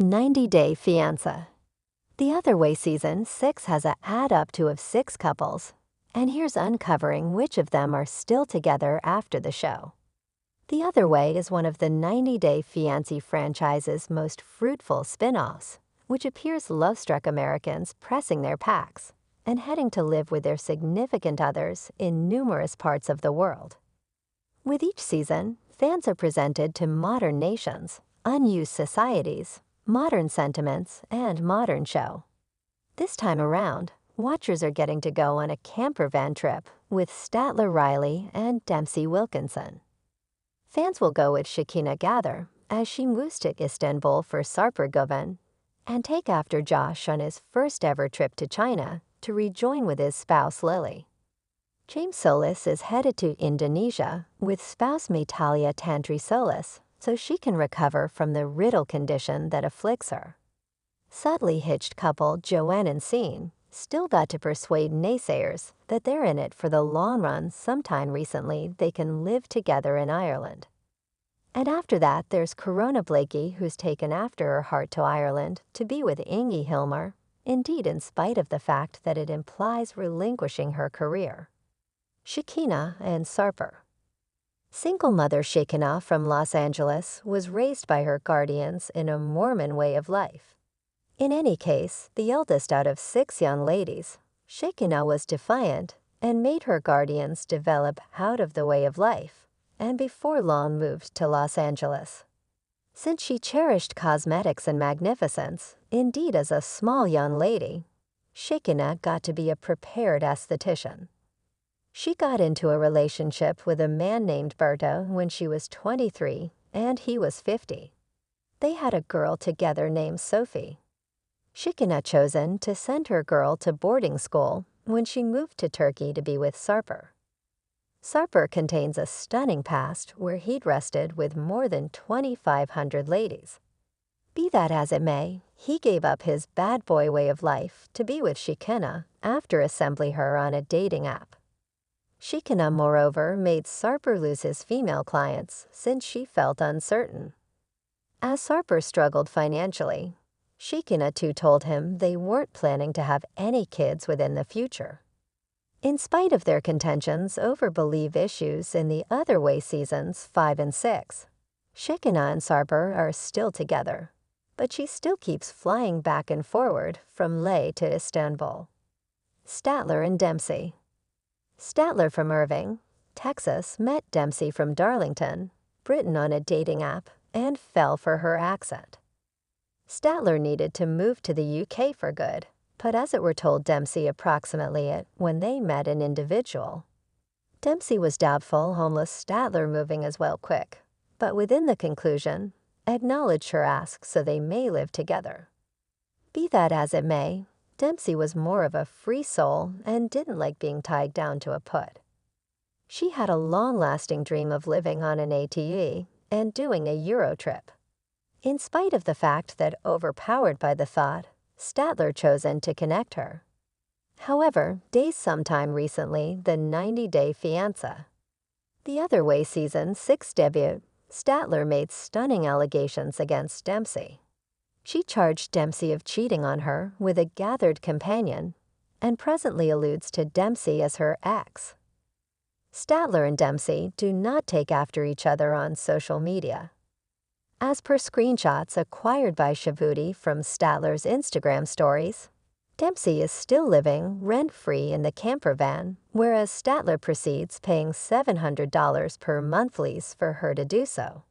90-Day Fiancé. The Other Way Season 6 has a add up to of 6 couples, and here's uncovering which of them are still together after the show. The Other Way is one of the 90-Day Fiancé franchise's most fruitful spin-offs, which appears love-struck Americans pressing their packs and heading to live with their significant others in numerous parts of the world. With each season, fans are presented to modern nations, unused societies, modern sentiments, and modern show. This time around, watchers are getting to go on a camper van trip with Statler Riley and Dempsey Wilkinson. Fans will go with Shekinah Gather as she moves to Istanbul for Sarpergovan and take after Josh on his first ever trip to China to rejoin with his spouse Lily. James Solis is headed to Indonesia with spouse Metalia Tantri Solis so she can recover from the riddle condition that afflicts her. Subtly hitched couple Joanne and Scene still got to persuade naysayers that they're in it for the long run sometime recently they can live together in Ireland. And after that, there's Corona Blakey, who's taken after her heart to Ireland to be with Ingi Hilmar, indeed in spite of the fact that it implies relinquishing her career. Shekinah and Sarper. Single mother Shekinah from Los Angeles was raised by her guardians in a Mormon way of life. In any case, the eldest out of 6 young ladies, Shekinah was defiant and made her guardians develop out of the way of life, and before long moved to Los Angeles. Since she cherished cosmetics and magnificence, indeed as a small young lady, Shekinah got to be a prepared esthetician. She got into a relationship with a man named Berto when she was 23 and he was 50. They had a girl together named Sophie. Shekinah chosen to send her girl to boarding school when she moved to Turkey to be with Sarper. Sarper contains a stunning past where he'd rested with more than 2,500 ladies. Be that as it may, he gave up his bad boy way of life to be with Shekinah after assembling her on a dating app. Shekinah, moreover, made Sarper lose his female clients since she felt uncertain. As Sarper struggled financially, Shekinah too told him they weren't planning to have any kids within the future. In spite of their contentions over belief issues in the Other Way seasons 5 and 6, Shekinah and Sarper are still together, but she still keeps flying back and forward from Leh to Istanbul. Statler and Dempsey. Statler from Irving, Texas, met Dempsey from Darlington, Britain on a dating app and fell for her accent. Statler needed to move to the UK for good, but as it were told Dempsey approximately it when they met an individual. Dempsey was doubtful homeless Statler moving as well quick, but within the conclusion, acknowledged her ask so they may live together. Be that as it may, Dempsey was more of a free soul and didn't like being tied down to a put. She had a long-lasting dream of living on an ATV and doing a Euro trip. In spite of the fact that, overpowered by the thought, Statler chosen to connect her. However, days sometime recently, the 90-Day Fiancé. The Other Way Season 6 debut, Statler made stunning allegations against Dempsey. She charged Dempsey of cheating on her with a gathered companion and presently alludes to Dempsey as her ex. Statler and Dempsey do not take after each other on social media. As per screenshots acquired by Shavuti from Statler's Instagram stories, Dempsey is still living rent-free in the camper van, whereas Statler proceeds paying $700 per month lease for her to do so.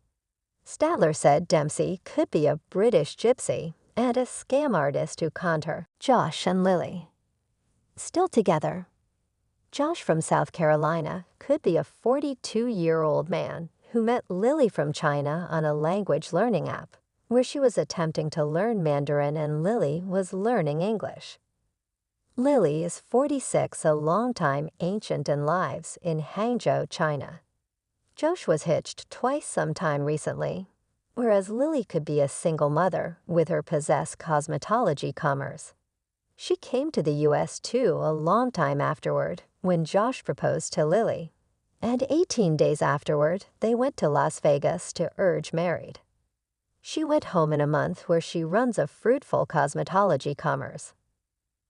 Statler said Dempsey could be a British gypsy and a scam artist who conned her, Josh and Lily. Still together. Josh from South Carolina could be a 42-year-old man who met Lily from China on a language learning app, where she was attempting to learn Mandarin and Lily was learning English. Lily is 46, a longtime ancient in lives in Hangzhou, China. Josh was hitched twice sometime recently, whereas Lily could be a single mother with her possessed cosmetology commerce. She came to the U.S. too a long time afterward when Josh proposed to Lily, and 18 days afterward they went to Las Vegas to urge married. She went home in a month where she runs a fruitful cosmetology commerce.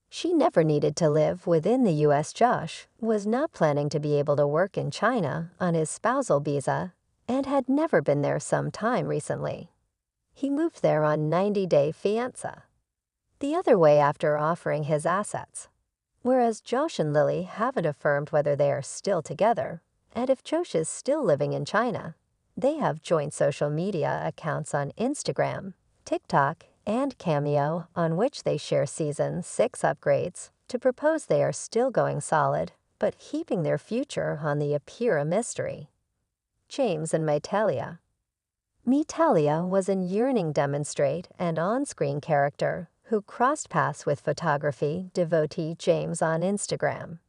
She never needed to live within the U.S. Josh was not planning to be able to work in China on his spousal visa and had never been there some time recently. He moved there on 90-day fiancé. The other way after offering his assets. Whereas Josh and Lily haven't affirmed whether they are still together, and if Josh is still living in China, they have joint social media accounts on Instagram, TikTok, and Cameo on which they share Season 6 upgrades to propose they are still going solid, but keeping their future on the appear a mystery. James and Metalia. Metalia was a yearning demonstrate and on-screen character who crossed paths with photography devotee James on Instagram.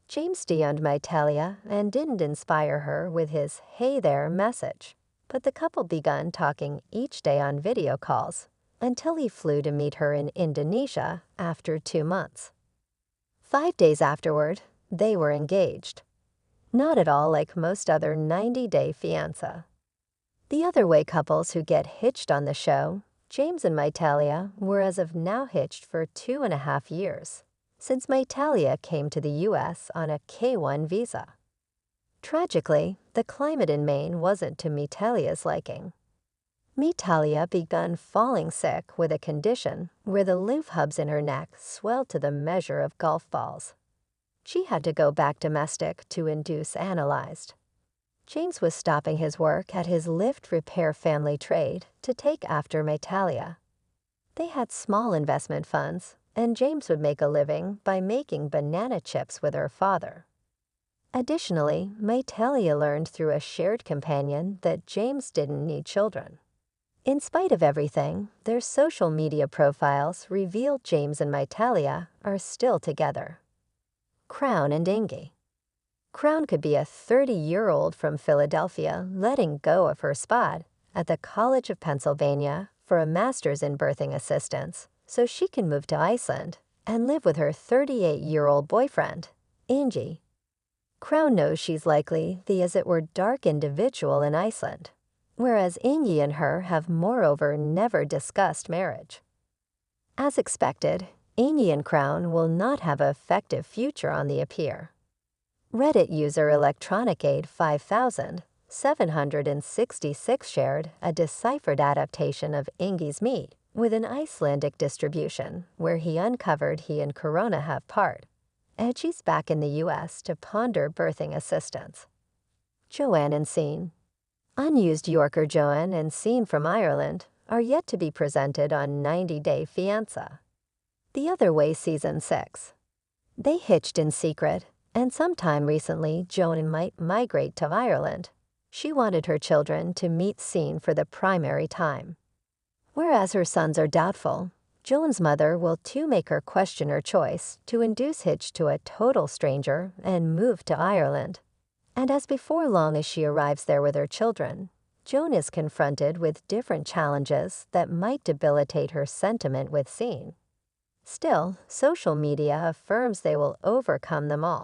James DM'd Metalia and didn't inspire her with his "Hey there" message, but the couple begun talking each day on video calls until he flew to meet her in Indonesia after 2 months. 5 days afterward, they were engaged. Not at all like most other 90-day fiancé. The other way couples who get hitched on the show, James and Metalia, were as of now hitched for 2.5 years, since Metalia came to the U.S. on a K-1 visa. Tragically, the climate in Maine wasn't to Metalia's liking. Metalia begun falling sick with a condition where the lymph hubs in her neck swelled to the measure of golf balls. She had to go back domestic to induce analyzed. James was stopping his work at his lift repair family trade to take after Metalia. They had small investment funds, and James would make a living by making banana chips with her father. Additionally, Metalia learned through a shared companion that James didn't need children. In spite of everything, their social media profiles revealed James and Metalia are still together. Crown and Ingy. Crown could be a 30-year-old from Philadelphia letting go of her spot at the College of Pennsylvania for a master's in birthing assistance so she can move to Iceland and live with her 38-year-old boyfriend, Ingy. Crown knows she's likely the as it were dark individual in Iceland, whereas Ingy and her have moreover never discussed marriage. As expected, Ingy and Crown will not have an effective future on the appear. Reddit user ElectronicAid 5766 shared a deciphered adaptation of Ingy's Meet with an Icelandic distribution where he uncovered he and Corona have part. And she's back in the U.S. to ponder birthing assistance. Joanne and Scene. Unused Yorker Joanne and Scene from Ireland are yet to be presented on 90-Day Fiancé. The Other Way Season 6. They hitched in secret, and sometime recently Joan might migrate to Ireland. She wanted her children to meet Scene for the primary time. Whereas her sons are doubtful, Joan's mother will too make her question her choice to induce hitch to a total stranger and move to Ireland. And as before long as she arrives there with her children, Joan is confronted with different challenges that might debilitate her sentiment with Scene. Still, social media affirms they will overcome them all.